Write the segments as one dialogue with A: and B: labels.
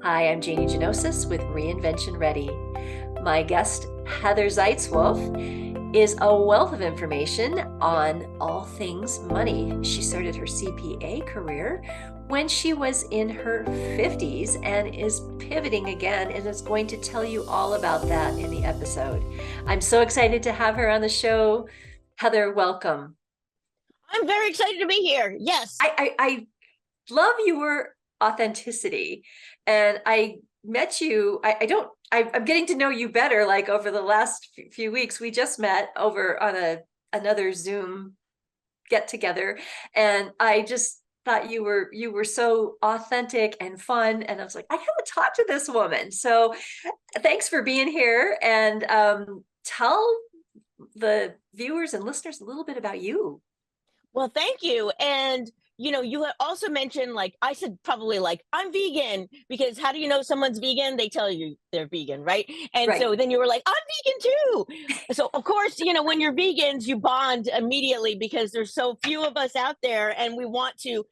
A: Hi, I'm Janie with Reinvention Ready. My guest, Heather Zeitzwolfe, is a wealth of information on all things money. She started her CPA career when she was in her 50s and is pivoting again and is going to tell you all about that in the episode. I'm so excited to have her on the show. Heather, welcome.
B: I'm very excited to be here. Yes.
A: I love your authenticity. And I met you, I'm getting to know you better, like over the last few weeks. We just met over on another Zoom get together. And I just thought you were so authentic and fun. And I was like, I gotta talk to this woman. So thanks for being here, and tell the viewers and listeners a little bit about you.
B: Well, thank you. And you had also mentioned, like, I said probably like, I'm vegan, because how do you know someone's vegan? They tell you they're vegan, right? And
A: Right.
B: so then you were like, I'm vegan too. So of course, when you're vegans, you bond immediately because there's so few of us out there and we want to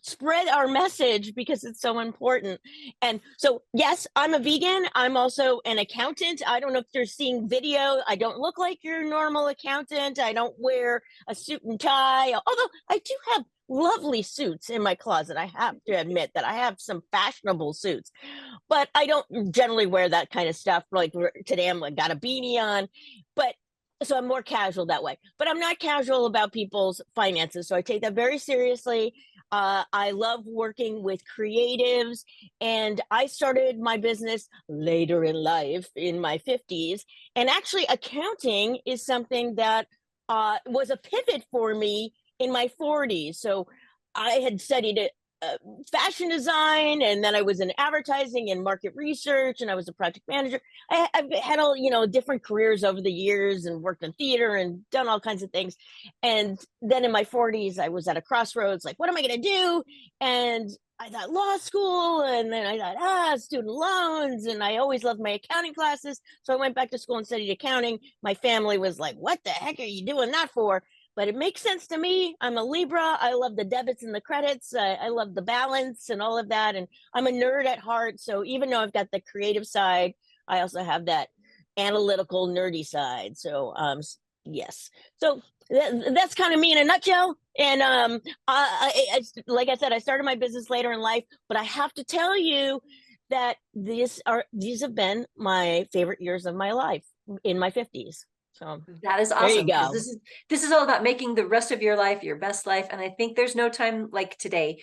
B: spread our message because it's so important. And so, yes, I'm a vegan. I'm also an accountant. I don't know if you're seeing video. I don't look like your normal accountant. I don't wear a suit and tie, although I do have lovely suits in my closet. I have to admit that I have some fashionable suits, but I don't generally wear that kind of stuff. Like today, I'm like got a beanie on, but so I'm more casual that way. But I'm not casual about people's finances. So I take that very seriously. I love working with creatives, and I started my business later in life in my 50s. And actually, accounting is something that was a pivot for me in my 40s. So I had studied it. Fashion design, and then I was in advertising and market research, and I was a project manager. I've had all different careers over the years, and worked in theater and done all kinds of things. And then in my 40s, I was at a crossroads, like, what am I going to do? And I thought law school, and then I thought student loans, and I always loved my accounting classes, so I went back to school and studied accounting. My family was like, what the heck are you doing that for? But it makes sense to me. I'm a Libra. I love the debits and the credits. I love the balance and all of that. And I'm a nerd at heart. So even though I've got the creative side, I also have that analytical, nerdy side. So, yes. So that's kind of me in a nutshell. And like I said, I started my business later in life, but I have to tell you that these have been my favorite years of my life in my 50s. So
A: That is
B: there you
A: awesome, because
B: go.
A: this is all about making the rest of your life your best life. And I think there's no time like today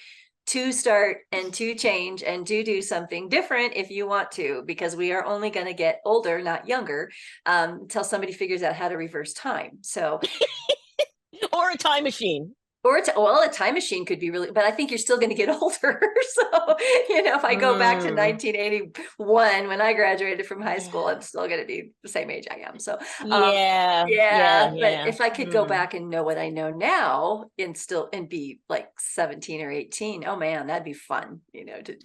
A: to start and to change and to do something different if you want to, because we are only going to get older, not younger, until somebody figures out how to reverse time. So,
B: Or a time machine.
A: or well, a time machine could be really, but I think you're still going to get older. So, if I go back to
B: Mm,
A: 1981 when I graduated from high school, I'm still going to be the same age I am. So, um,
B: yeah, yeah,
A: yeah, but
B: yeah.
A: if I could go
B: Mm.
A: back and know what I know now and be like 17 or 18, oh man, that'd be fun, to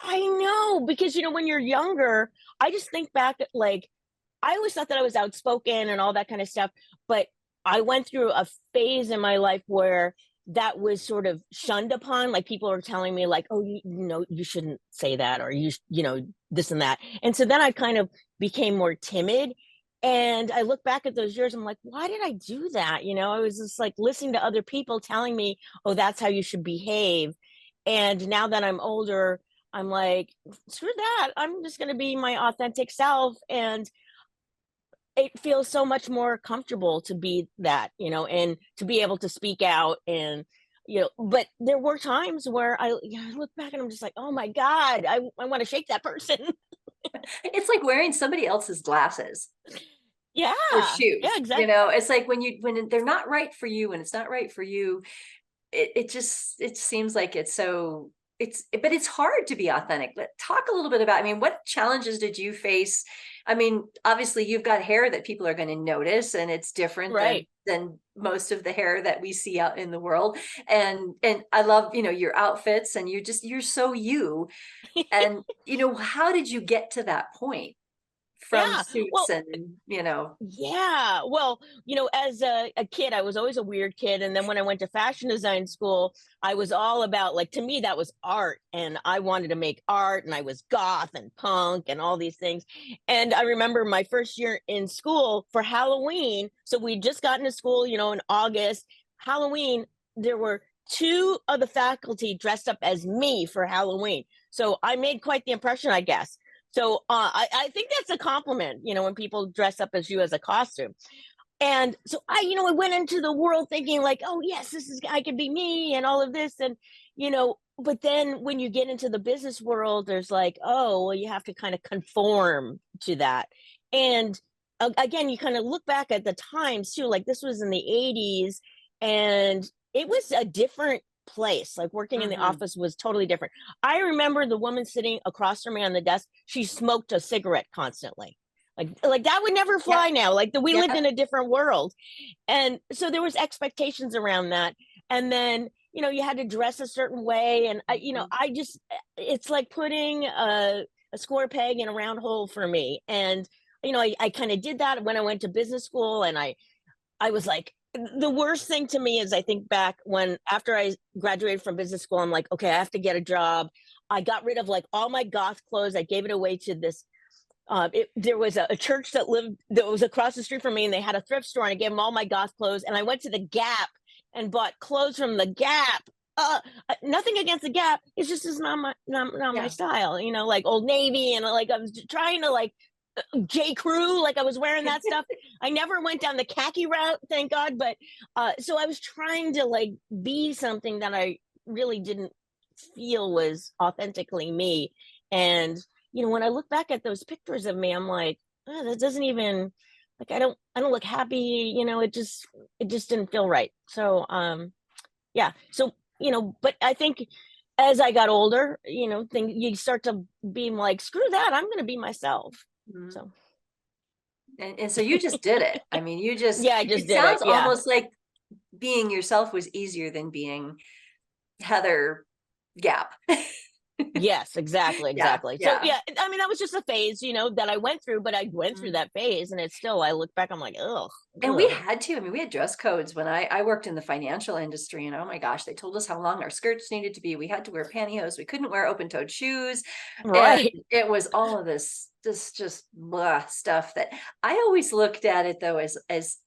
B: I know, because when you're younger, I just think back at, like, I always thought that I was outspoken and all that kind of stuff, but I went through a phase in my life where that was sort of shunned upon. Like, people are telling me, like, oh, you shouldn't say that, or this and that. And so then I kind of became more timid. And I look back at those years, I'm like, why did I do that? I was just like listening to other people telling me, oh, that's how you should behave. And now that I'm older, I'm like, screw that. I'm just going to be my authentic self. And it feels so much more comfortable to be that, and to be able to speak out. And but there were times where I look back and I'm just like, oh my god, I want to shake that person.
A: it's like wearing somebody else's glasses
B: Yeah,
A: or
B: yeah,
A: shoes.
B: exactly.
A: It's like when they're not right for you and it's not right for you, it seems like but it's hard to be authentic. But talk a little bit about, I mean, what challenges did you face? I mean, obviously you've got hair that people are going to notice, and it's different
B: Right.
A: than most of the hair that we see out in the world. And I love, your outfits, and you're so you. And how did you get to that point from
B: Yeah.
A: suits
B: Well,
A: and, you know.
B: yeah. Well, as a kid, I was always a weird kid. And then when I went to fashion design school, I was all about, like, to me, that was art. And I wanted to make art, and I was goth and punk and all these things. And I remember my first year in school for Halloween. So we'd just gotten to school, in August. Halloween, there were two of the faculty dressed up as me for Halloween. So I made quite the impression, I guess. So I think that's a compliment, when people dress up as you as a costume. And so I went into the world thinking like, oh yes, I can be me and all of this. And, but then when you get into the business world, there's like, oh, well, you have to kind of conform to that. And again, you kind of look back at the times too, like this was in the 80s, and it was a different place. Like working in the
A: Mhm.
B: office was totally different. I remember the woman sitting across from me on the desk, she smoked a cigarette constantly. Like that would never
A: Yep.
B: fly now. Like we lived
A: Yep.
B: in a different world. And so there was expectations around that. And then, you had to dress a certain way. And
A: Mhm.
B: I just, it's like putting a square peg in a round hole for me. And, I kind of did that when I went to business school. And I was like, the worst thing to me is I think back when after I graduated from business school, I'm like, okay, I have to get a job. I got rid of like all my goth clothes. I gave it away to this. There was a church that was across the street from me, and they had a thrift store. And I gave them all my goth clothes, and I went to the Gap and bought clothes from the Gap. Nothing against the Gap. It's just not my
A: Yeah.
B: style. Like Old Navy, and like I was trying to like J. Crew, like I was wearing that stuff. I never went down the khaki route, thank God. But so I was trying to like be something that I really didn't feel was authentically me. And when I look back at those pictures of me, I'm like, oh, that doesn't even like I don't look happy. It just didn't feel right. So yeah. So but I think as I got older, you start to be like, screw that, I'm going to be myself.
A: Mhm.
B: So
A: And so you just did it. I mean, you just,
B: yeah, I just
A: it
B: did it.
A: sounds
B: Yeah.
A: almost like being yourself was easier than being Heather Gap.
B: Yes, exactly,
A: Yeah,
B: exactly. So
A: yeah.
B: yeah, I mean that was just a phase, that I went through, but I went through
A: Mhm.
B: that phase, and it's still, I look back, I'm like, ugh,
A: And we
B: ugh.
A: had to, I mean, we had dress codes when I worked in the financial industry, and oh my gosh, they told us how long our skirts needed to be. We had to wear pantyhose. We couldn't wear open-toed shoes. And
B: Right.
A: it was all of this just blah stuff that I always looked at it though as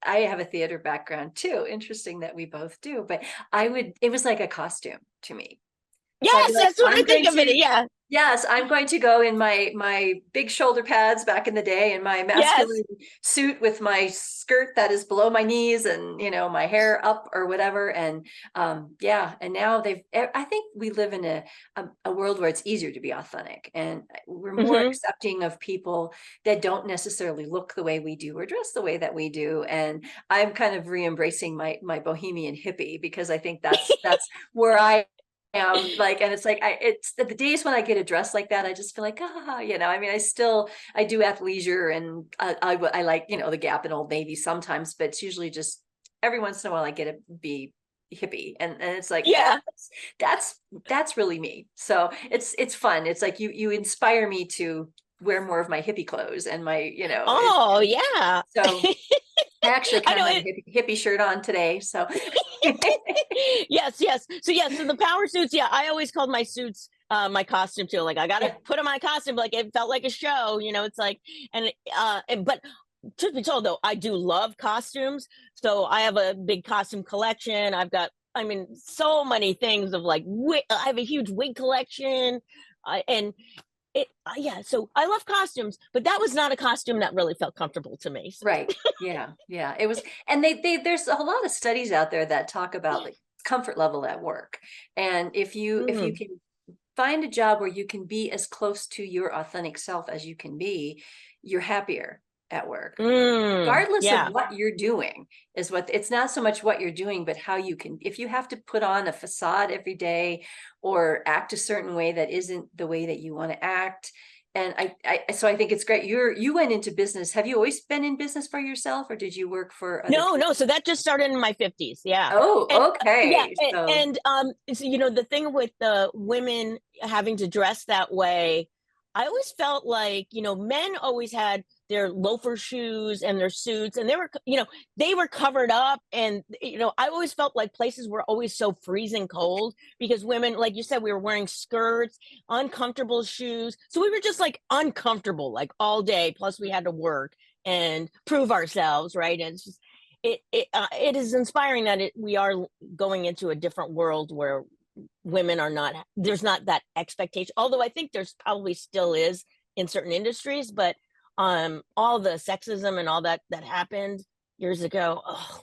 A: I have a theater background too. Interesting that we both do, but it was like a costume to me. So I'd be
B: Yes,
A: like,
B: that's what I
A: I'm
B: think
A: going
B: of it.
A: to,
B: Yeah.
A: yes, I'm going to go in my big shoulder pads back in the day, and my
B: Yes.
A: masculine suit with my skirt that is below my knees, and my hair up or whatever. And yeah, and now I think we live in a world where it's easier to be authentic, and we're more
B: Hmm.
A: accepting of people that don't necessarily look the way we do or dress the way that we do. And I'm kind of re-embracing my bohemian hippie, because I think that's where I like, and it's like it's the days when I get a dress like that, I just feel like, I mean, I do athleisure, and I like, the Gap and Old Navy sometimes, but it's usually just every once in a while I get to be hippie, and it's like,
B: Yeah.
A: that's really me. So it's fun. It's like you inspire me to wear more of my hippie clothes, and
B: Oh, yeah.
A: so I actually
B: I
A: kind
B: know
A: of have
B: it.
A: a hippie shirt on today, so
B: Yes, yes. So the power suits, yeah, I always called my suits my costume too. Like I got to
A: yeah.
B: put on my costume, like it felt like a show, it's like, but truth be told though, I do love costumes. So I have a big costume collection. I've got, I mean, so many things of like I have a huge wig collection. And yeah, so I love costumes, but that was not a costume that really felt comfortable to me. So.
A: Right. Yeah. Yeah. It was, and there's a lot of studies out there that talk about like comfort level at work. And if you
B: Mm,
A: can find a job where you can be as close to your authentic self as you can be, you're happier at work. Regardless of
B: yeah.
A: what you're doing, it's not so much what you're doing, but how you can, if you have to put on a facade every day or act a certain way that isn't the way that you want to act. And so I think it's great. You went into business. Have you always been in business for yourself, or did you work for other
B: No,
A: people?
B: no. So that just started in my 50s. Yeah. And
A: Oh,
B: yeah.
A: okay. So,
B: So, the thing with the women having to dress that way, I always felt like, men always had their loafer shoes and their suits, and they were covered up. And I always felt like places were always so freezing cold because women, like you said, we were wearing skirts, uncomfortable shoes, so we were just like uncomfortable like all day, plus we had to work and prove ourselves, right? And it's just it is inspiring that we are going into a different world where women are not, there's not that expectation, although I think there's probably still is in certain industries, but all the sexism and all that happened years ago. Oh.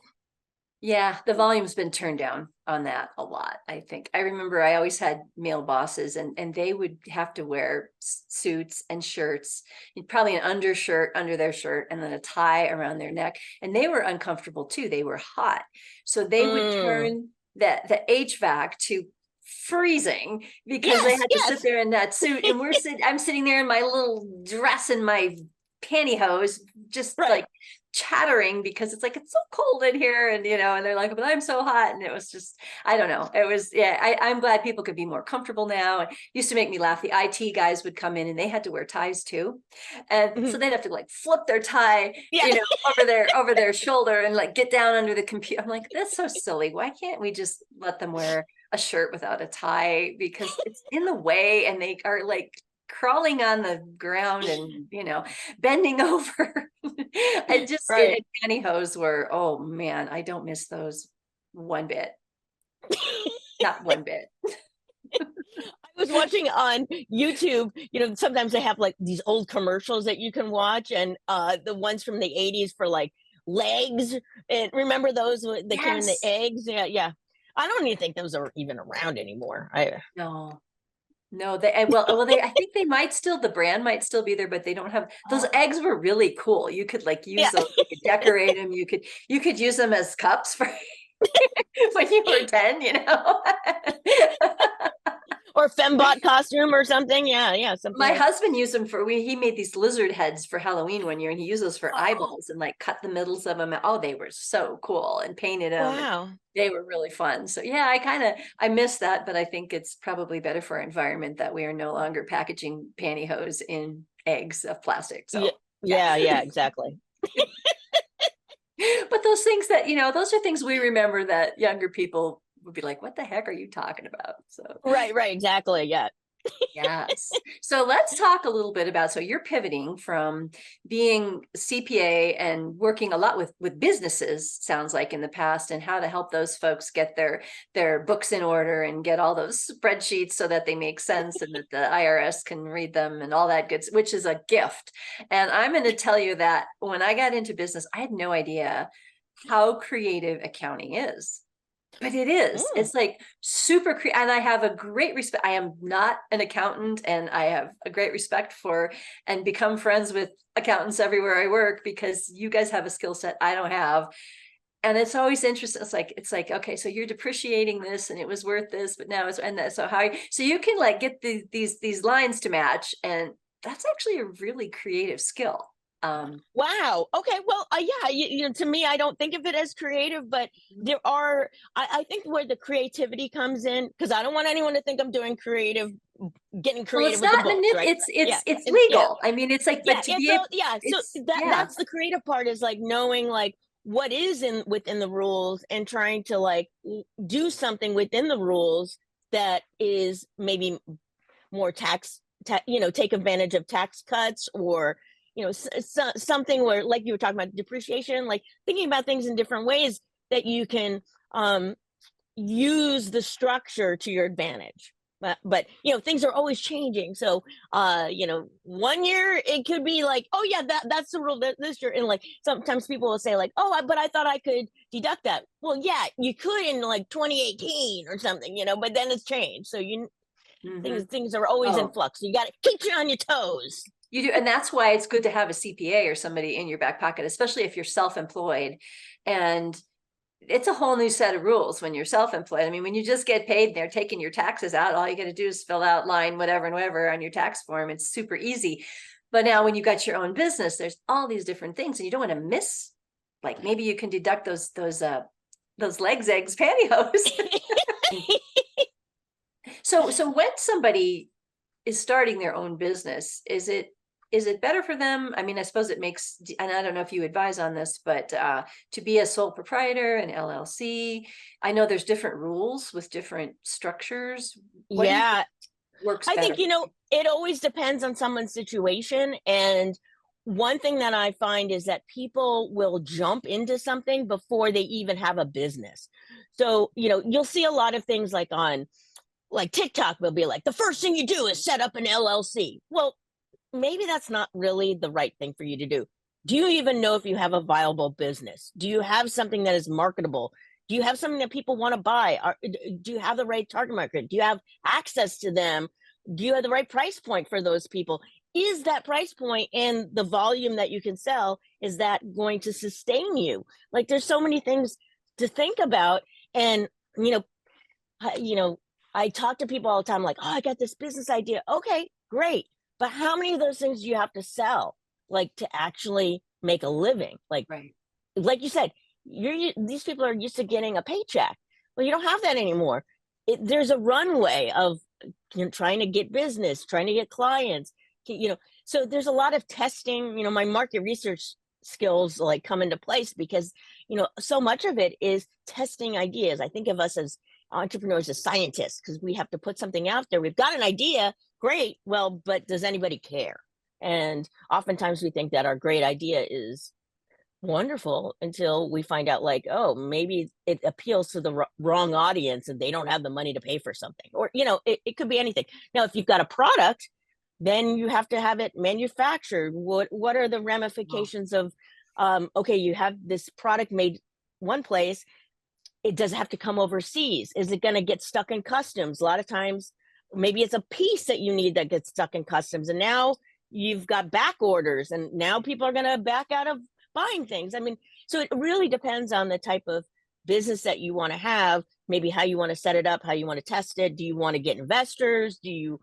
A: Yeah, the volume's been turned down on that a lot, I think. I remember I always had male bosses, and they would have to wear suits and shirts, probably an undershirt under their shirt, and then a tie around their neck. And they were uncomfortable too. They were hot. So they would turn the HVAC to freezing because they
B: Yes,
A: had to sit
B: yes.
A: there in that suit. And I'm sitting there in my little dress and my pantyhose, just
B: Right.
A: like chattering because it's like, it's so cold in here. And, and they're like, but I'm so hot. And it was just, I don't know. It was, yeah, I'm glad people could be more comfortable now. It used to make me laugh. The IT guys would come in and they had to wear ties too. And so
B: Mhm.
A: they'd have to like flip their tie,
B: Yeah.
A: over their shoulder and like get down under the computer. I'm like, that's so silly. Why can't we just let them wear a shirt without a tie? Because it's in the way and they are like crawling on the ground and bending over.
B: Right.
A: Pantyhose were, oh man, I don't miss those one bit. Not one bit.
B: I was watching on YouTube, sometimes they have like these old commercials that you can watch, and the ones from the 80s for like legs. And remember those they came in the
A: Yes.
B: eggs? Yeah, yeah. I don't even think those are even around anymore.
A: No, I think they might still, the brand might still be there, but they don't have, those eggs were really cool. You could like use
B: Yeah.
A: those, you could decorate them, you could use them as cups for when you were 10,
B: Or fembot costume or something. Yeah, yeah, something
A: My
B: like.
A: husband used them he made these lizard heads for Halloween one year, and he used those for
B: Oh,
A: eyeballs and like cut the middles of them. Oh, they were so cool, and painted them, and
B: wow.
A: they were really fun. So yeah, I miss that, but I think it's probably better for our environment that we are no longer packaging pantyhose in eggs of plastic.
B: Yeah,
A: So yeah.
B: yeah, yeah, exactly.
A: But those things that, those are things we remember that younger people would be like, what the heck are you talking about? So
B: Right, right, exactly. Yeah.
A: yes. So let's talk a little bit about, so you're pivoting from being CPA and working a lot with businesses, sounds like, in the past, and how to help those folks get their books in order and get all those spreadsheets so that they make sense and that the IRS can read them and all that good, which is a gift. And I'm going to tell you that when I got into business, I had no idea how creative accounting is. But it is.
B: Mm.
A: It's like super and I have a great respect. I am not an accountant, and I have a great respect for and become friends with accountants everywhere I work because you guys have a skill set I don't have. And it's always interesting. It's like, okay, so you're depreciating this and it was worth this, but now so so you can like get these lines to match, and that's actually a really creative skill.
B: Wow. Okay. Well, yeah. To me, I don't think of it as creative, but there are. I think where the creativity comes in, because I don't want anyone to think I'm doing creative, getting
A: Well,
B: creative
A: it's
B: with the
A: not
B: books, right? Yeah.
A: it's
B: Yeah.
A: legal. I mean, it's like,
B: Yeah.
A: but to
B: Yeah.
A: be able,
B: So yeah. So
A: it's yeah.
B: that's the creative part, is like knowing like what is in within the rules and trying to like do something within the rules that is maybe more take advantage of tax cuts, or something where, like you were talking about depreciation, like thinking about things in different ways that you can um use the structure to your advantage. But things are always changing, so one year it could be like, oh yeah, that's the rule this year. And like sometimes people will say like, oh, but I thought I could deduct that. Well, yeah, you could in like 2018 or something, but then it's changed, so
A: Mhm.
B: things are always in
A: Oh,
B: flux. You got to keep you on your toes.
A: you do. And that's why it's good to have a CPA or somebody in your back pocket, especially if you're self-employed. And it's a whole new set of rules when you're self-employed. I mean, when you just get paid and they're taking your taxes out, all you got to do is fill out line whatever and whatever on your tax form. It's super easy. But now when you got your own business, there's all these different things, and you don't want to miss, like maybe you can deduct those legs, eggs, pantyhose. So when somebody is starting their own business, is it is it better for them? I mean, I suppose it makes, and I don't know if you advise on this, but to be a sole proprietor, an LLC, I know there's different rules with different structures. What do you think
B: Yeah,
A: works
B: I
A: better?
B: think, it always depends on someone's situation. And one thing that I find is that people will jump into something before they even have a business. So, you'll see a lot of things like on like TikTok, they'll be like, the first thing you do is set up an LLC. Well, maybe that's not really the right thing for you to do. Do you even know if you have a viable business? Do you have something that is marketable? Do you have something that people want to buy? Do you have the right target market? Do you have access to them? Do you have the right price point for those people? Is that price point and the volume that you can sell, is that going to sustain you? Like, there's so many things to think about. And, you know, you know, I talk to people all the time, like, oh, I got this business idea. Okay, great. But how many of those things do you have to sell, like, to actually make a living?
A: Right.
B: Like you said, these people are used to getting a paycheck. Well, you don't have that anymore. There's a runway of trying to get business, trying to get clients. So there's a lot of testing. My market research skills like come into place because so much of it is testing ideas. I think of us as entrepreneurs, as scientists, because we have to put something out there. We've got an idea, great. Well, but does anybody care? And oftentimes we think that our great idea is wonderful until we find out, like, oh, maybe it appeals to the wrong audience and they don't have the money to pay for something. Or it could be anything. Now, if you've got a product, then you have to have it manufactured. What are the
A: Wow.
B: ramifications of okay, you have this product made one place, it does have to come overseas. Is it going to get stuck in customs? A lot of times, maybe it's a piece that you need that gets stuck in customs, and now you've got back orders, and now people are going to back out of buying things. I mean, so it really depends on the type of business that you want to have, maybe how you want to set it up, how you want to test it. Do you want to get investors? Do you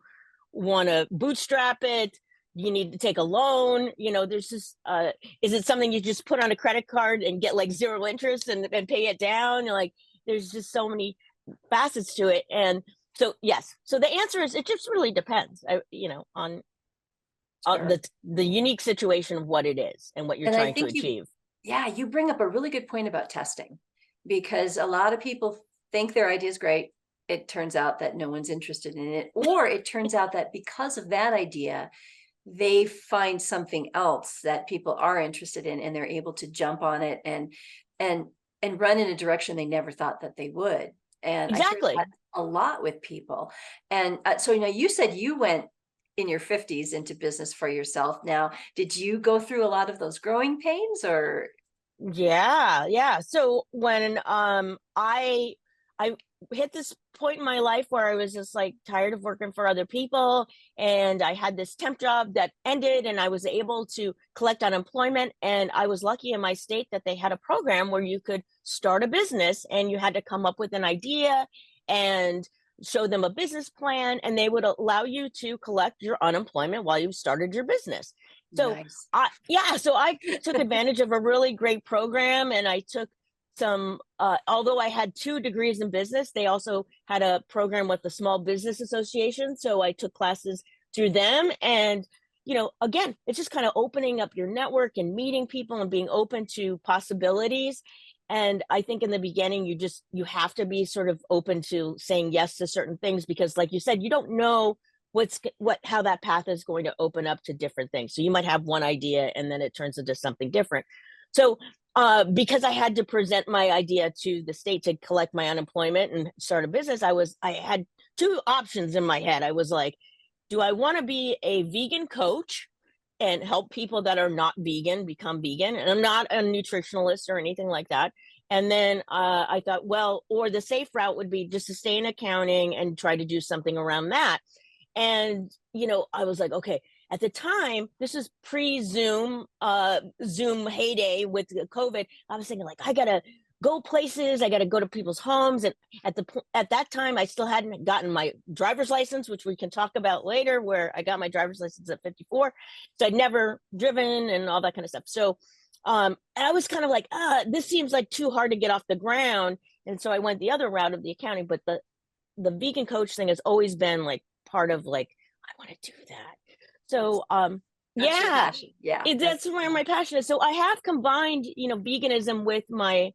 B: want to bootstrap it? You need to take a loan. There's just is it something you just put on a credit card and get like zero interest and pay it down? Like, there's just so many facets to it. And so, yes, so the answer is, it just really depends, on
A: Sure.
B: the unique situation of what it is and what you're
A: And I
B: trying to
A: think
B: achieve.
A: yeah, you bring up a really good point about testing, because a lot of people think their idea is great. It turns out that no one's interested in it, or it turns out that because of that idea, they find something else that people are interested in, and they're able to jump on it and and run in a direction they never thought that they would. And I hear
B: Exactly.
A: that a lot with people. And so you said you went in your 50s into business for yourself. Now, did you go through a lot of those growing pains, or
B: Yeah, yeah. So when I hit this point in my life where I was just like tired of working for other people, and I had this temp job that ended, and I was able to collect unemployment, and I was lucky in my state that they had a program where you could start a business and you had to come up with an idea and show them a business plan, and they would allow you to collect your unemployment while you started your business. So
A: nice?
B: I took advantage of a really great program, and I took some although I had 2 degrees in business, they also had a program with the Small Business Association, so I took classes through them. And again, it's just kind of opening up your network and meeting people and being open to possibilities. And I think in the beginning, you have to be sort of open to saying yes to certain things, because like you said, you don't know how that path is going to open up to different things. So you might have one idea and then it turns into something different. So because I had to present my idea to the state to collect my unemployment and start a business, I had 2 options in my head. I was like, do I want to be a vegan coach and help people that are not vegan become vegan? And I'm not a nutritionalist or anything like that. And then I thought, well, or the safe route would be just to stay in accounting and try to do something around that. And I was like, okay, at the time, this is pre-zoom, Zoom heyday with the COVID. I was thinking, like, I gotta go places, I gotta go to people's homes. And at that time, I still hadn't gotten my driver's license, which we can talk about later, where I got my driver's license at 54. So I'd never driven and all that kind of stuff. So and I was kind of like, this seems like too hard to get off the ground. And so I went the other route of the accounting. But the vegan coach thing has always been like part of, like, I want to do that.
A: That's
B: So
A: That's your
B: Yeah,
A: passion. Yeah,
B: that's where my passion is. So I have combined, veganism with my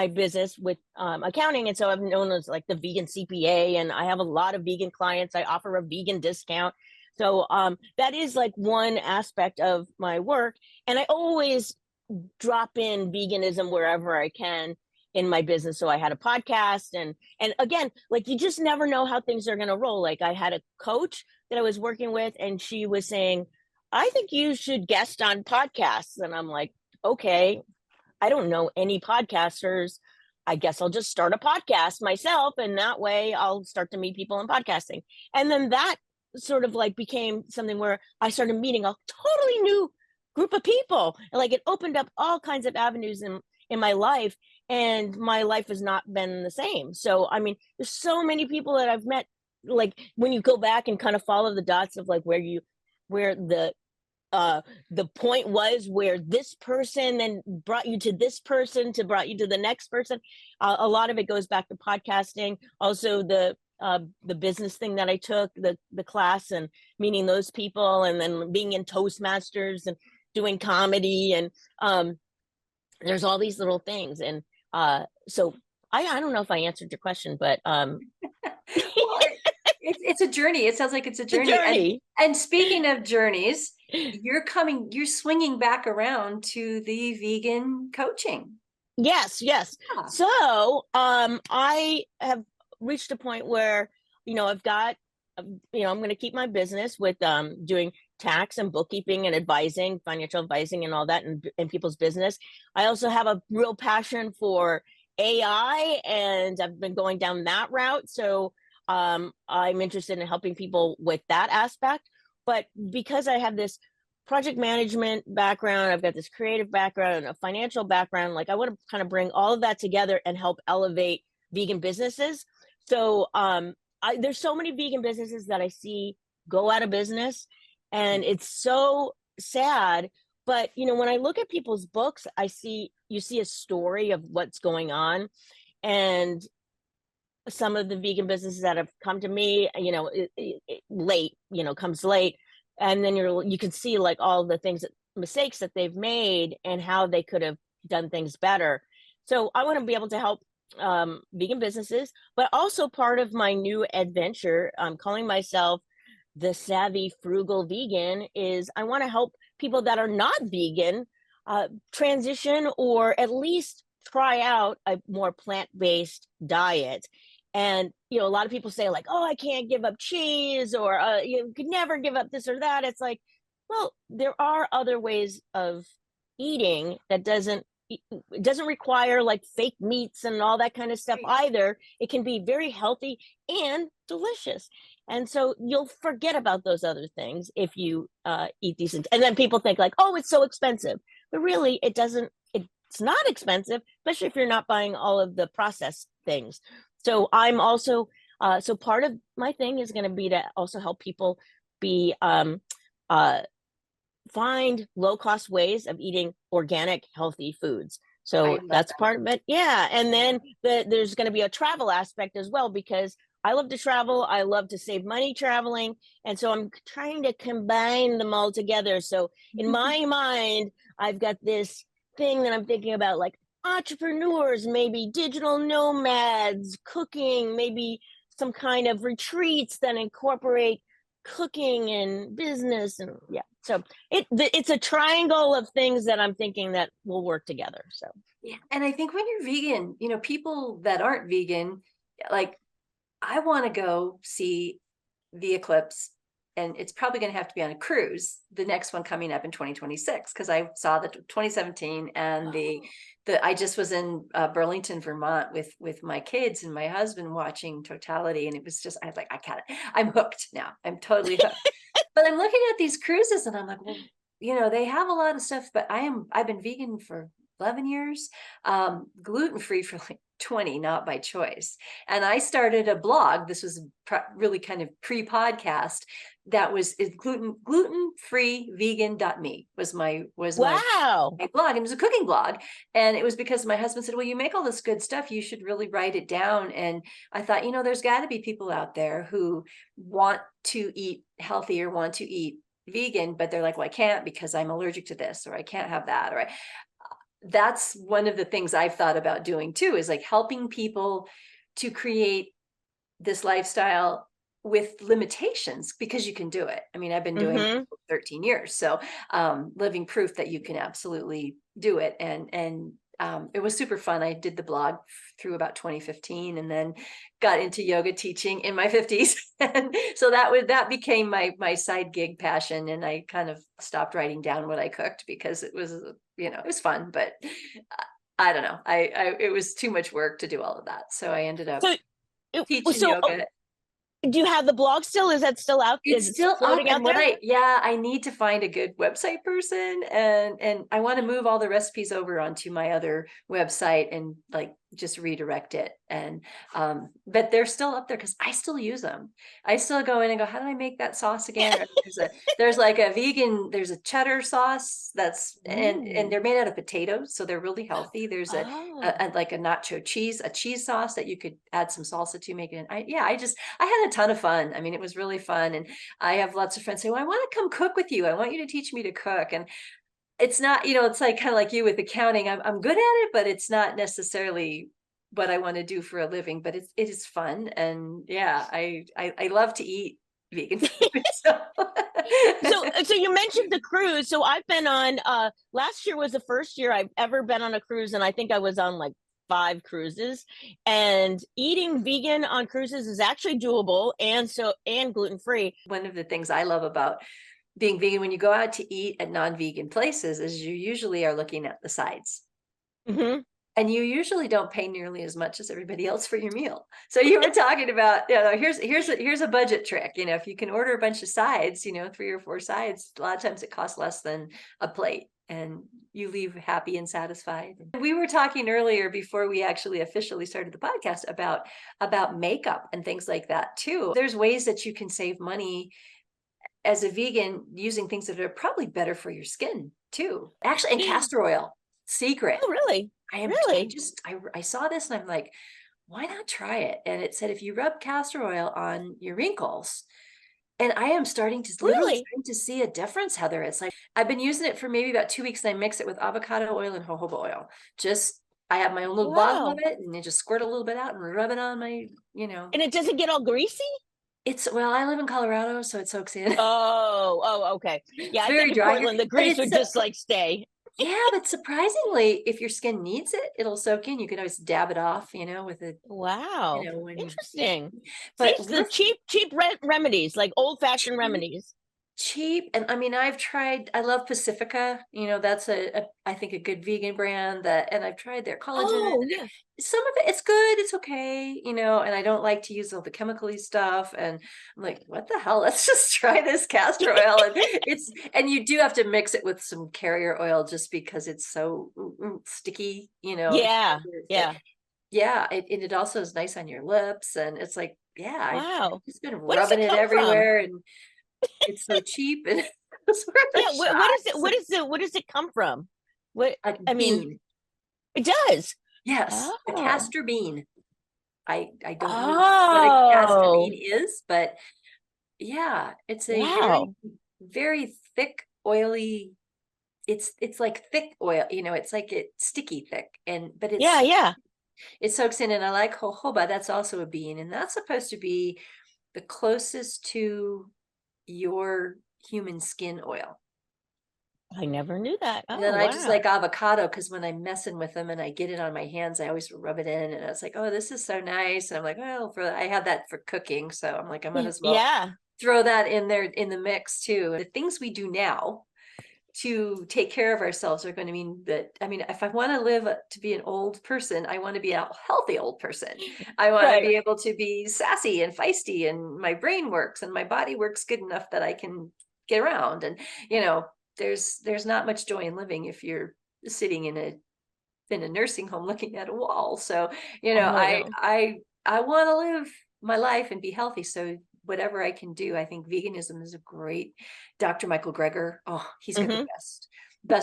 B: business with accounting, and so I'm known as like the vegan CPA, and I have a lot of vegan clients. I offer a vegan discount. So that is like one aspect of my work, and I always drop in veganism wherever I can in my business. So I had a podcast, and again, like you just never know how things are going to roll. Like I had a coach that I was working with, and she was saying, I think you should guest on podcasts. And I'm like, okay, I don't know any podcasters. I guess I'll just start a podcast myself. And that way I'll start to meet people in podcasting. And then that sort of like became something where I started meeting a totally new group of people. And like it opened up all kinds of avenues in my life. And my life has not been the same. So, I mean, there's so many people that I've met. Like when you go back and kind of follow the dots of like where the point was where this person then brought you to this person to brought you to the next person. A lot of it goes back to podcasting. Also the business thing that I took, the class, and meeting those people, and then being in Toastmasters and doing comedy, and there's all these little things. And so I don't know if I answered your question, but
A: Well, it's a journey. It sounds like it's a
B: the
A: journey.
B: journey.
A: And speaking of journeys, you're swinging back around to the vegan coaching.
B: Yes, yes.
A: Yeah.
B: So, I have reached a point where, I've got, I'm going to keep my business with doing tax and bookkeeping and advising, financial advising, and all that in people's business. I also have a real passion for AI, and I've been going down that route. So, I'm interested in helping people with that aspect. But because I have this project management background, I've got this creative background and a financial background, like I want to kind of bring all of that together and help elevate vegan businesses. So there's so many vegan businesses that I see go out of business, and it's so sad. But when I look at people's books, you see a story of what's going on. And some of the vegan businesses that have come to me, late, comes late. And then you can see like all the mistakes that they've made and how they could have done things better. So I want to be able to help vegan businesses, but also part of my new adventure, I'm calling myself the Savvy Frugal Vegan, is I want to help people that are not vegan transition, or at least try out a more plant-based diet. And a lot of people say like, oh, I can't give up cheese, or you could never give up this or that. It's like, well, there are other ways of eating that it doesn't require like fake meats and all that kind of stuff either. It can be very healthy and delicious. And so you'll forget about those other things if you eat these things. And then people think like, oh, it's so expensive. But really, it's not expensive, especially if you're not buying all of the processed things. So I'm also, so part of my thing is going to be to also help people be, find low cost ways of eating organic, healthy foods. So that's part of it. Yeah. And then there's going to be a travel aspect as well, because I love to travel. I love to save money traveling. And so I'm trying to combine them all together. So in my mind, I've got this thing that I'm thinking about, like entrepreneurs, maybe digital nomads, cooking, maybe some kind of retreats that incorporate cooking and business. And yeah, so it's a triangle of things that I'm thinking that will work together. So
A: yeah. And I think when you're vegan, people that aren't vegan, like I want to go see the eclipse, and it's probably going to have to be on a cruise, the next one coming up in 2026, because I saw the 2017 and I just was in Burlington, Vermont with my kids and my husband watching Totality, and it was just, I was like, I'm hooked now. I'm totally hooked. But I'm looking at these cruises and I'm like, well, they have a lot of stuff, but I've been vegan for 11 years, gluten-free for like 20, not by choice. And I started a blog. This was really kind of pre-podcast. That was gluten-free vegan.me was my
B: wow.
A: my blog. It was a cooking blog. And it was because my husband said, well, you make all this good stuff. You should really write it down. And I thought, there's got to be people out there who want to eat healthy or want to eat vegan, but they're like, well, I can't because I'm allergic to this, or I can't have that, or that's one of the things I've thought about doing too, is like helping people to create this lifestyle with limitations, because you can do it. I mean, I've been doing it for 13 years. So living proof that you can absolutely do it. And it was super fun. I did the blog through about 2015 and then got into yoga teaching in my 50s. And so that became my side gig passion. And I kind of stopped writing down what I cooked because it was, it was fun, but I don't know. It was too much work to do all of that. So I ended up teaching yoga.
B: Do you have the blog still? Is that still out?
A: It's
B: Is it
A: still up,
B: floating out
A: and
B: there?
A: I need to find a good website person, and I want to move all the recipes over onto my other website and like just redirect it. And but they're still up there because I still use them. I still go in and go, how do I make that sauce again? There's like a vegan, there's a cheddar sauce that's and they're made out of potatoes, so they're really healthy. There's a like a nacho cheese, a cheese sauce that you could add some salsa to make it. I had a ton of fun. I mean, it was really fun. And I have lots of friends say, well, I want to come cook with you. I want you to teach me to cook. And it's not, it's like kind of like you with accounting. I'm good at it, but it's not necessarily what I want to do for a living, but it is fun. And yeah, I love to eat vegan food.
B: So you mentioned the cruise. So I've been on, last year was the first year I've ever been on a cruise. And I think I was on like 5 cruises, and eating vegan on cruises is actually doable and gluten-free.
A: One of the things I love about being vegan when you go out to eat at non-vegan places is you usually are looking at the sides. And you usually don't pay nearly as much as everybody else for your meal. So you were talking about, here's a budget trick. If you can order a bunch of sides, 3 or 4 sides, a lot of times it costs less than a plate and you leave happy and satisfied. We were talking earlier before we actually officially started the podcast about makeup and things like that too. There's ways that you can save money as a vegan using things that are probably better for your skin too. Actually, and castor oil, secret.
B: Oh, really?
A: I saw this and I'm like, why not try it? And it said, if you rub castor oil on your wrinkles, and I am starting to literally starting to see a difference, Heather. It's like, I've been using it for maybe about 2 weeks and I mix it with avocado oil and jojoba oil. I have my own little bottle of it and then just squirt a little bit out and rub it on my,
B: And it doesn't get all greasy?
A: Well, I live in Colorado, so it soaks in.
B: Oh, okay. Yeah,
A: It's
B: I
A: very
B: think in
A: dry.
B: Portland, the grease would just like stay.
A: Yeah, but surprisingly, if your skin needs it, it'll soak in. You can always dab it off, with a
B: Wow. Interesting.
A: But
B: see, the cheap remedies, like old-fashioned remedies.
A: Cheap. And I mean, I love Pacifica, that's I think a good vegan brand and I've tried their collagen.
B: Yeah.
A: Some of it's good, it's okay, and I don't like to use all the chemically stuff. And I'm like, what the hell? Let's just try this castor oil. And you do have to mix it with some carrier oil just because it's so sticky,
B: Yeah.
A: and it also is nice on your lips. And it's like, yeah,
B: wow.
A: I've just been rubbing it everywhere from? And it's so cheap. And
B: what does it come from? I mean, it does.
A: Yes, a castor bean. I don't know what a castor bean is, but yeah, it's a very, very thick, oily. It's like thick oil, it's like sticky thick, but it's it soaks in. And I like jojoba. That's also a bean, and that's supposed to be the closest to your human skin oil.
B: I never knew that.
A: And then I just like avocado because when I'm messing with them and I get it on my hands, I always rub it in, and it's like, oh, this is so nice. And I'm like, well, I had that for cooking, so I'm like, I might as well throw that in there in the mix too. The things we do now to take care of ourselves are going to mean that, I mean, if I want to live to be an old person, I want to be a healthy old person. I want to be able to be sassy and feisty, and my brain works and my body works good enough that I can get around. And, there's not much joy in living if you're sitting in a nursing home looking at a wall. So, I want to live my life and be healthy. So whatever I can do. I think veganism is a great, Dr. Michael Greger. Oh, he's got the
B: Hmm.
A: best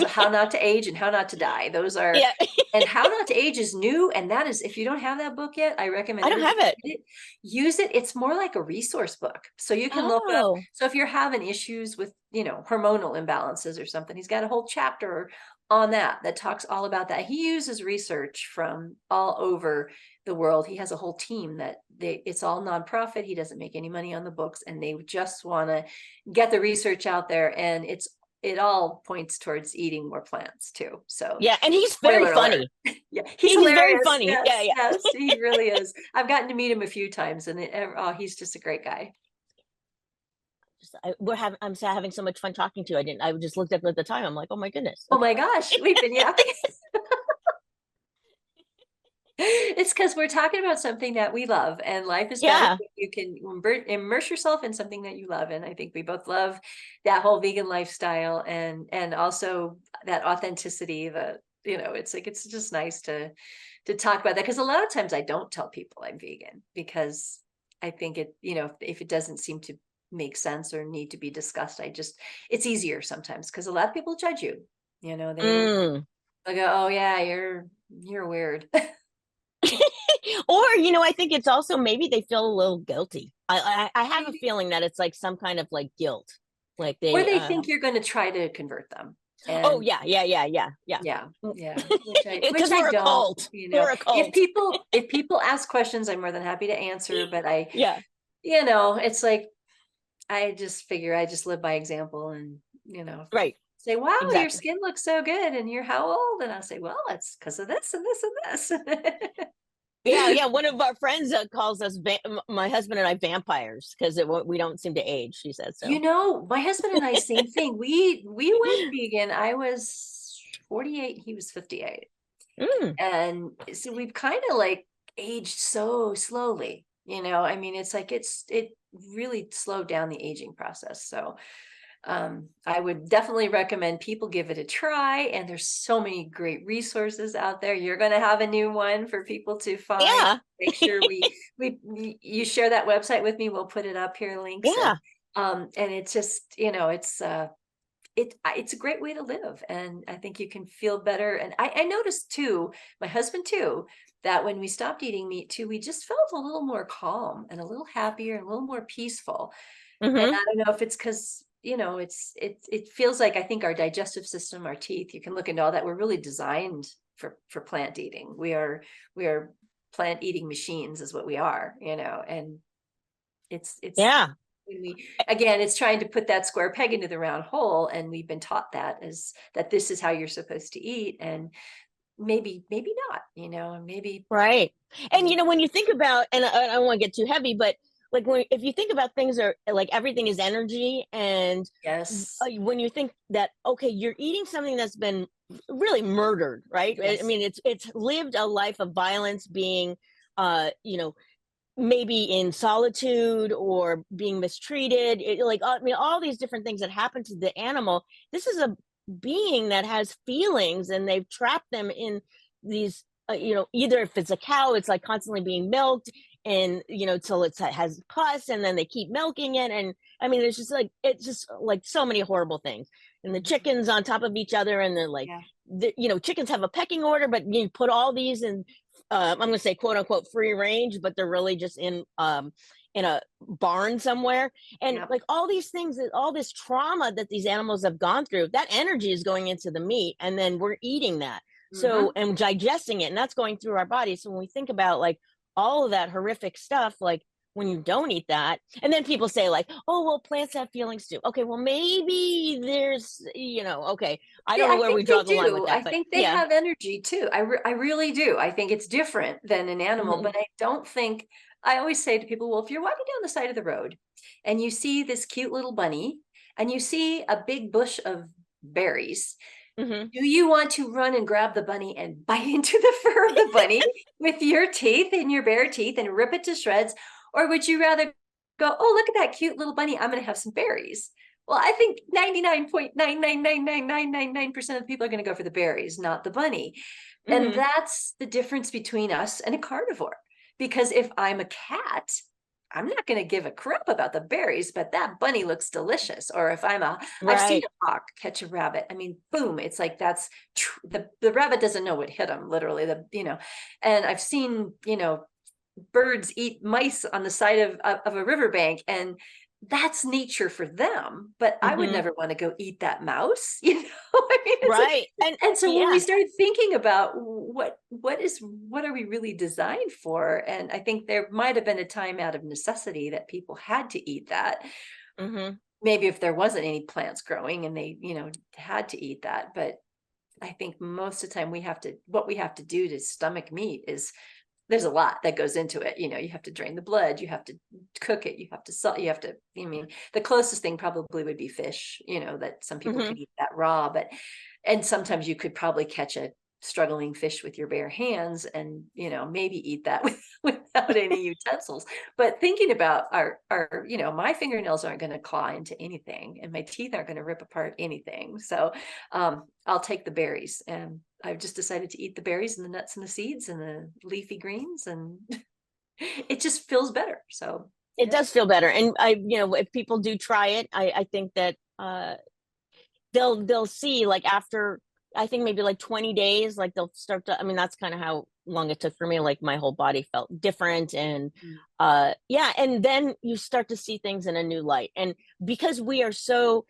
A: How Not to Age and How Not to Die. Those are,
B: Yeah.
A: and How Not to Age is new. And that is, if you don't have that book yet, I recommend
B: I don't
A: everybody
B: have it.
A: read it. Use it. It's more like a resource book. So you can look up.
B: Oh,
A: So if you're having issues with, hormonal imbalances or something, he's got a whole chapter on that talks all about that. He uses research from all over the world. He has a whole team it's all nonprofit. He doesn't make any money on the books, and they just want to get the research out there. And it all points towards eating more plants too. So
B: yeah. And he's very
A: spoiler alert.
B: funny.
A: Yeah, he's
B: He's very
A: hilarious.
B: funny. Yeah,
A: Yes,
B: yeah.
A: yes, he really is. I've gotten to meet him a few times, and he's just a great guy.
B: I'm having so much fun talking to you. I just looked up at the time. I'm like, oh my goodness.
A: Oh
B: Okay.
A: my gosh, we've been yapping. It's because we're talking about something that we love, and life is better
B: Yeah.
A: when you can immerse yourself in something that you love. And I think we both love that whole vegan lifestyle, and also that authenticity. It's like it's just nice to talk about that, because a lot of times I don't tell people I'm vegan because I think if it doesn't seem to make sense or need to be discussed, it's easier sometimes because a lot of people judge you.
B: Mm.
A: They go, oh yeah, you're weird.
B: Or, I think it's also maybe they feel a little guilty. I have a
A: Maybe.
B: feeling that it's like some kind of like guilt. Like
A: Or
B: they
A: they think you're going to try to convert them.
B: oh
A: And
B: yeah, yeah, yeah, yeah, yeah.
A: yeah,
B: Mm.
A: yeah, which I which
B: Because
A: I
B: we're a
A: don't,
B: cult. We're a
A: if
B: cult.
A: people ask questions, I'm more than happy to answer, but
B: Yeah,
A: it's like I just figure I just live by example, and
B: right.
A: say, wow, your
B: Exactly.
A: skin looks so good, and you're how old? And I'll say, well, it's because of this and this and this.
B: Yeah, yeah. One of our friends calls us my husband and I vampires because we don't seem to age. She says so.
A: My husband and I, same thing. We went vegan. I was 48, he was 58.
B: Mm,
A: And so we've kind of like aged so slowly. I mean, it's like it really slowed down the aging process. So I would definitely recommend people give it a try. And there's so many great resources out there. You're going to have a new one for people to find.
B: yeah,
A: Make sure you share that website with me. We'll put it up here, links.
B: yeah.
A: And it's just, it's a great way to live, and I think you can feel better. And I noticed too, my husband too, that when we stopped eating meat too, we just felt a little more calm and a little happier and a little more peaceful. And
B: Hmm.
A: I don't know if it's because it feels like, I think our digestive system, our teeth, you can look into all that, we're really designed for plant eating. We are plant eating machines is what we are, and it's
B: Yeah.
A: when again, it's trying to put that square peg into the round hole, and we've been taught that this is how you're supposed to eat, and maybe not, and
B: Right. And
A: maybe
B: when you think about, and I don't want to get too heavy, but like if you think about things are like everything is energy, and
A: yes,
B: when you think that okay, you're eating something that's been really murdered, right? I
A: yes,
B: mean, it's lived a life of violence, being, maybe in solitude or being mistreated, like I mean, all these different things that happen to the animal. This is a being that has feelings, and they've trapped them in these, either if it's a cow, it's like constantly being milked, and till it has pus, and then they keep milking it, and I mean, it's just like so many horrible things. And the
A: mhm,
B: chickens on top of each other, and then like
A: yeah,
B: chickens have a pecking order, but you put all these in, I'm going to say quote unquote free range, but they're really just in a barn somewhere. And
A: yeah,
B: like all these things, all this trauma that these animals have gone through, that energy is going into the meat, and then we're eating that. So,
A: hmm,
B: and digesting it, and that's going through our bodies. So when we think about like all of that horrific stuff, like when you don't eat that, and then people say like, oh well, plants have feelings too. Okay, well maybe there's, okay, I don't know
A: I
B: where we
A: think they
B: draw the line with
A: do.
B: that,
A: I
B: but
A: think they
B: yeah.
A: have energy too. I really do. I think it's different than an animal,
B: Hmm.
A: but I don't think, I always say to people, well, if you're walking down the side of the road and you see this cute little bunny and you see a big bush of berries,
B: Hmm.
A: do you want to run and grab the bunny and bite into the fur of the bunny with your teeth and your bare teeth and rip it to shreds? Or would you rather go, oh, look at that cute little bunny, I'm going to have some berries? Well, I think 99.9999999% of the people are going to go for the berries, not the bunny. And
B: Hmm.
A: that's the difference between us and a carnivore. Because if I'm a cat, I'm not going to give a crap about the berries, but that bunny looks delicious. Or if I've seen
B: Right.
A: a hawk catch a rabbit. I mean, boom, it's like the rabbit doesn't know what hit him, literally, and I've seen, birds eat mice on the side of a riverbank, and that's nature for them, but I would
B: Hmm.
A: never want to go eat that mouse. I mean, it's like,
B: Right. And
A: and so when we
B: yeah.
A: started thinking about what are we really designed for, and I think there might have been a time out of necessity that people had to eat that.
B: Hmm.
A: Maybe if there wasn't any plants growing and they, had to eat that, but I think most of the time what we have to do to stomach meat is, there's a lot that goes into it. You have to drain the blood, you have to cook it, you have to salt, I mean, the closest thing probably would be fish, that some people
B: Hmm.
A: could eat that raw, and sometimes you could probably catch a struggling fish with your bare hands and, maybe eat that without any utensils. But thinking about my fingernails aren't going to claw into anything, and my teeth aren't going to rip apart anything. So I'll take the berries, and I've just decided to eat the berries and the nuts and the seeds and the leafy greens, and it just feels better. So
B: It
A: yeah.
B: does feel better. And if people do try it, I think that they'll see, like, after, I think maybe like 20 days, like they'll start to, I mean, that's kind of how long it took for me. Like my whole body felt different. And
A: Mm.
B: yeah, and then you start to see things in a new light. And because we are so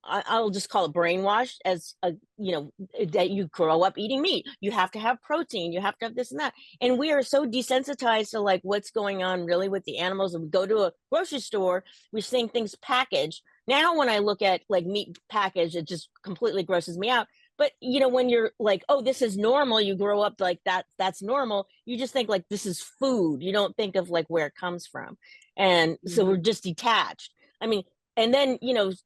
B: I'll just call it brainwashed, as a, that you grow up eating meat, you have to have protein, you have to have this and that. And we are so desensitized to like what's going on really with the animals. And we go to a grocery store, we're seeing things packaged. Now when I look at like meat package, it just completely grosses me out. But when you're like, oh, this is normal, you grow up like that's normal, you just think like this is food. You don't think of like where it comes from. And so we're
A: Mhm.
B: just detached. I mean, and then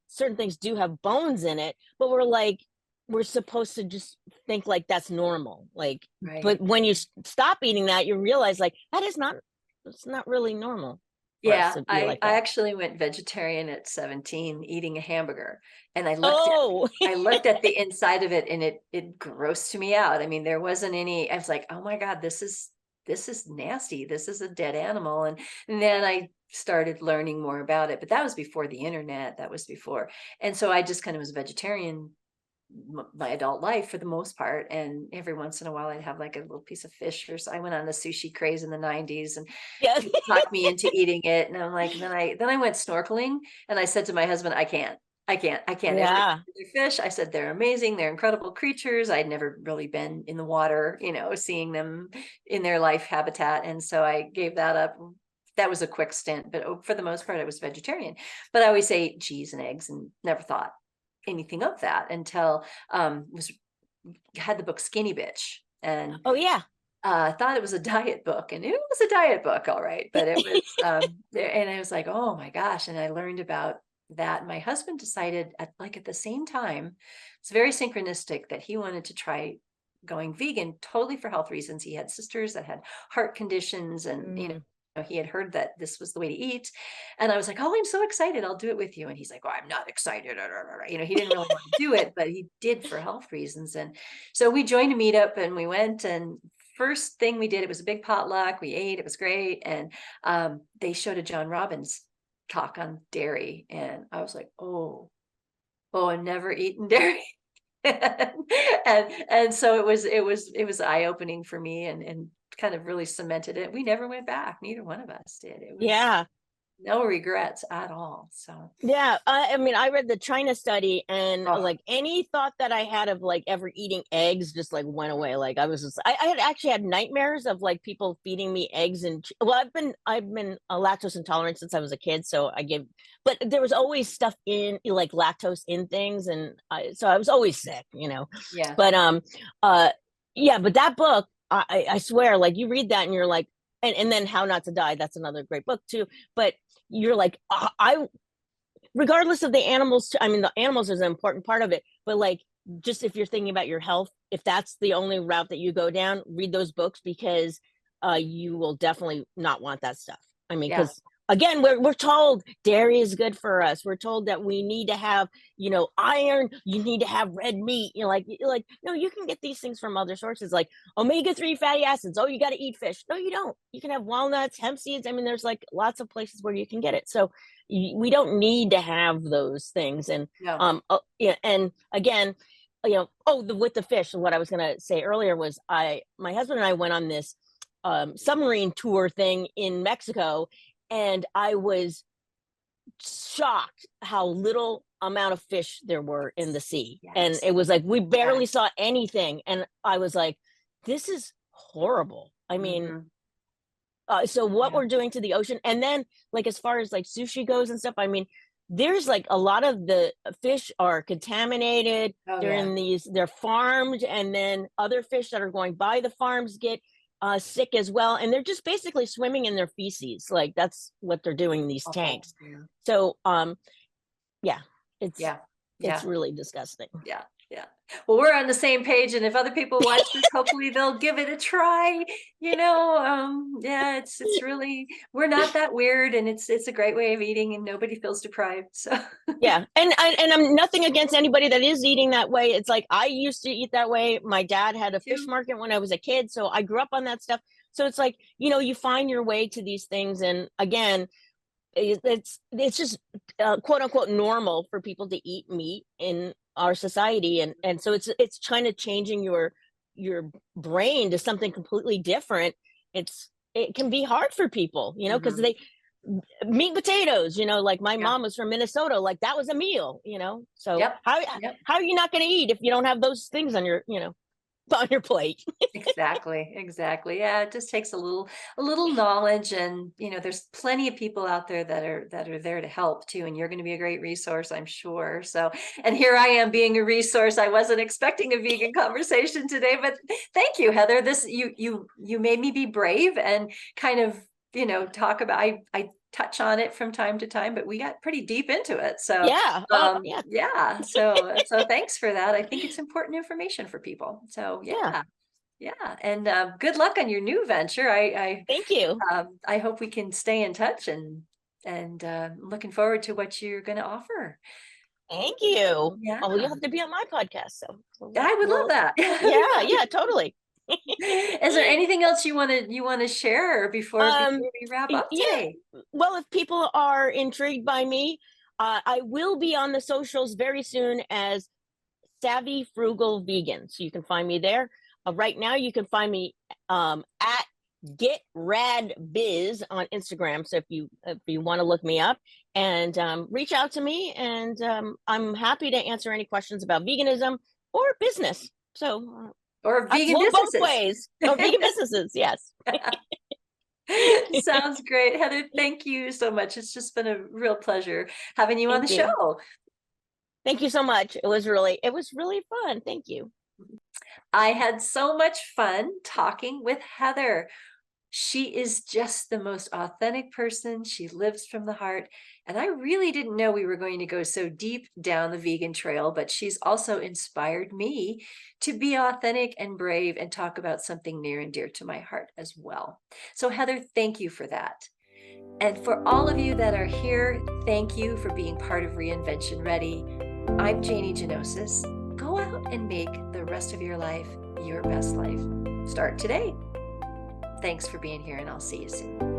B: certain things do have bones in it, but we're supposed to just think like that's normal. Like, but
A: Right.
B: when you stop eating that, you realize like it's not really normal for us
A: Yeah,
B: to be
A: I
B: like
A: I
B: that.
A: actually went vegetarian at 17, eating a hamburger, and I looked at
B: Oh.
A: I looked at the inside of it, and it grossed me out. I mean, there wasn't any. I was like, "Oh my God, this is nasty. This is a dead animal." And then I started learning more about it, but that was before the internet. That was before. And so I just kind of was vegetarian my adult life for the most part, and every once in a while I'd have like a little piece of fish, or so. I went on the sushi craze in the 90s, and
B: Yeah.
A: people talked me into eating it, and I'm like, then I went snorkeling, and I said to my husband, I can't ever eat
B: Yeah.
A: another fish. I said, they're amazing, they're incredible creatures. I'd never really been in the water, seeing them in their life habitat, and so I gave that up. That was a quick stint, but for the most part I was vegetarian. But I always ate cheese and eggs and never thought anything of that until was had the book Skinny Bitch, and
B: Oh yeah.
A: thought it was a diet book, and it was a diet book, all right, but it was and I was like, oh my gosh, and I learned about that. My husband decided at the same time, it's very synchronistic, that he wanted to try going vegan totally for health reasons. He had sisters that had heart conditions, and
B: Mm.
A: he had heard that this was the way to eat. And I was like, oh, I'm so excited, I'll do it with you. And he's like, oh, I'm not excited. He didn't really want to do it, but he did for health reasons. And so we joined a meetup, and we went, and first thing we did, it was a big potluck, we ate, it was great. And they showed a John Robbins talk on dairy, and I was like, oh, I've never eaten dairy. And so it was eye-opening for me, and kind of really cemented it. We never went back, neither one of us did. It was
B: Yeah.
A: no regrets at all. So
B: Yeah, I mean, I read the China study, and
A: oh
B: like any thought that I had of like ever eating eggs just like went away. Like I was just, I had actually had nightmares of like people feeding me eggs and well, I've been a lactose intolerant since I was a kid, so but there was always stuff in like lactose in things, and so I was always sick.
A: yeah.
B: But uh, yeah, but that book, I swear, like you read that and you're like, and then How Not to Die, that's another great book too. But you're like, I regardless of the animals, I mean, the animals is an important part of it, but like, just if you're thinking about your health, if that's the only route that you go down, read those books, because you will definitely not want that stuff. I mean,
A: Yeah.
B: because again, we're told dairy is good for us. We're told that we need to have, iron, you need to have red meat. You're like, no, you can get these things from other sources, like omega-3 fatty acids. Oh, you got to eat fish. No, you don't. You can have walnuts, hemp seeds. I mean, there's like lots of places where you can get it. So we don't need to have those things. And
A: No.
B: yeah, and again, with the fish, what I was going to say earlier was my husband and I went on this submarine tour thing in Mexico, and I was shocked how little amount of fish there were in the sea. And
A: Yes.
B: it was like we barely
A: Yes.
B: saw anything. And I was like, this is horrible. I mean,
A: Mhm.
B: so what
A: Yeah.
B: we're doing to the ocean, and then like as far as like sushi goes and stuff, I mean, there's like a lot of the fish are contaminated.
A: Oh
B: They're
A: yeah.
B: in they're farmed, and then other fish that are going by the farms get sick as well, and they're just basically swimming in their feces. Like that's what they're doing in these
A: Awful.
B: tanks.
A: Yeah.
B: So yeah, it's
A: Yeah.
B: it's
A: Yeah.
B: really disgusting.
A: Yeah. Yeah. Well, we're on the same page, and if other people watch this, hopefully they'll give it a try. Yeah, it's really, we're not that weird, and it's a great way of eating, and nobody feels deprived. So
B: Yeah, and I'm nothing against anybody that is eating that way. It's like I used to eat that way. My dad had a fish
A: too.
B: market when I was a kid, so I grew up on that stuff. So it's like, you find your way to these things, and again, it's just quote unquote normal for people to eat meat in our society, and so it's kind of changing your brain to something completely different. It can be hard for people, because
A: Hmm.
B: they meat and potatoes, like my
A: Yeah.
B: mom was from Minnesota, like that was a meal, so
A: Yep. Yep.
B: how are you not going to eat if you don't have those things on your on your plate?
A: Exactly, exactly. Yeah, it just takes a little knowledge, and there's plenty of people out there that are there to help too, and you're going to be a great resource, I'm sure. So, and here I am being a resource. I wasn't expecting a vegan conversation today, but thank you, Heather. This you made me be brave and kind of, talk about, I touch on it from time to time, but we got pretty deep into it. So,
B: Yeah. Oh yeah.
A: yeah, so thanks for that. I think it's important information for people. So
B: Yeah.
A: yeah. Yeah, and good luck on your new venture.
B: Thank you.
A: I hope we can stay in touch, and looking forward to what you're going to offer.
B: Thank you.
A: Yeah,
B: Oh, well, you'll have to be on my podcast, so
A: I would love
B: we'll
A: that.
B: yeah, yeah, totally.
A: Is there anything else you want to share before we wrap up
B: Yeah.
A: today?
B: Well, if people are intrigued by me, I will be on the socials very soon as Savvy Frugal Vegan. So you can find me there. Right now, you can find me at Get Rad Biz on Instagram. So if you want to look me up and reach out to me, and I'm happy to answer any questions about veganism or business. So
A: Or
B: I
A: vegan
B: flow both
A: businesses?
B: ways. Or vegan businesses, yes.
A: Sounds great. Heather, thank you so much. It's just been a real pleasure having you on the
B: Thank you.
A: show.
B: Thank you so much. It was really fun. Thank you.
A: I had so much fun talking with Heather. She is just the most authentic person. She lives from the heart. And I really didn't know we were going to go so deep down the vegan trail, but she's also inspired me to be authentic and brave and talk about something near and dear to my heart as well. So, Heather, thank you for that. And for all of you that are here, thank you for being part of Reinvention Ready. I'm Janie Genosis. Go out and make the rest of your life your best life. Start today. Thanks for being here, and I'll see you soon.